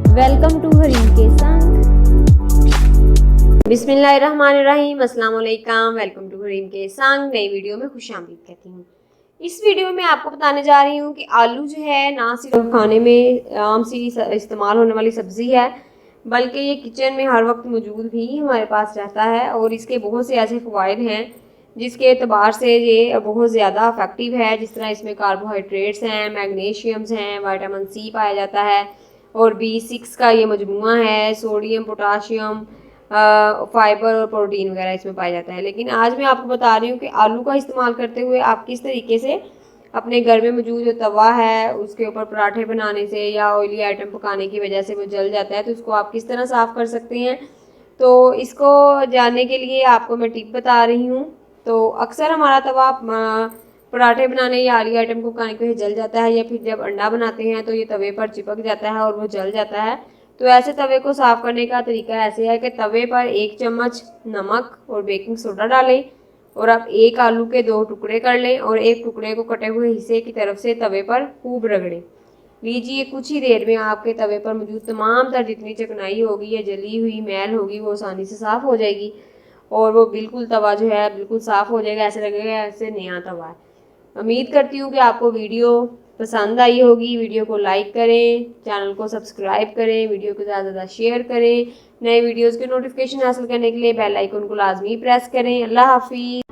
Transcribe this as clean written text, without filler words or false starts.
Welcome to Hareem के संग। बिस्मिल्लाहिर्रहमानिर्रहीम, अस्सलाम वालेकुम। वेलकम टू हरीम के संग। नई वीडियो में खुशामदीद कहती हूँ। इस वीडियो में आपको बताने जा रही हूँ कि आलू जो है ना सिर्फ खाने में आम सी इस्तेमाल होने वाली सब्ज़ी है, बल्कि ये किचन में हर वक्त मौजूद भी हमारे पास रहता है और इसके बहुत से ऐसे फ़वाइद हैं जिसके एतबार से ये बहुत ज़्यादा अफेक्टिव है। जिस तरह इसमें कार्बोहाइड्रेट्स हैं, मैग्नीशियम्स हैं, विटामिन सी पाया जाता है और B6 का ये मजमुआ है, सोडियम, पोटाशियम, फाइबर और प्रोटीन वगैरह इसमें पाया जाता है। लेकिन आज मैं आपको बता रही हूँ कि आलू का इस्तेमाल करते हुए आप किस तरीके से अपने घर में मौजूद जो तवा है उसके ऊपर पराठे बनाने से या ऑयली आइटम पकाने की वजह से वो जल जाता है, तो उसको आप किस तरह साफ़ कर सकते हैं। तो इसको जानने के लिए आपको मैं टिप बता रही हूँ। तो अक्सर हमारा तवा पराठे बनाने या ऑयली आइटम को पकाने की वजह जल जाता है, या फिर जब अंडा बनाते हैं तो ये तवे पर चिपक जाता है और वो जल जाता है। तो ऐसे तवे को साफ़ करने का तरीका ऐसे है कि तवे पर 1 चम्मच नमक और बेकिंग सोडा डालें और आप एक आलू के 2 टुकड़े कर लें और एक टुकड़े को कटे हुए हिस्से की तरफ से तवे पर खूब रगड़ें लीजिए। कुछ ही देर में आपके तवे पर मौजूद तमाम तर जितनी चिकनाई होगी या जली हुई मैल होगी वो आसानी से साफ़ हो जाएगी और वो बिल्कुल तवा जो है बिल्कुल साफ़ हो जाएगा, ऐसे लगेगा ऐसे नया तवा है। उम्मीद करती हूँ कि आपको वीडियो पसंद आई होगी। वीडियो को लाइक करें, चैनल को सब्सक्राइब करें, वीडियो को ज़्यादा से ज़्यादा शेयर करें। नए वीडियोज़ के नोटिफिकेशन हासिल करने के लिए बेल आइकन को लाजमी प्रेस करें। अल्लाह हाफिज़।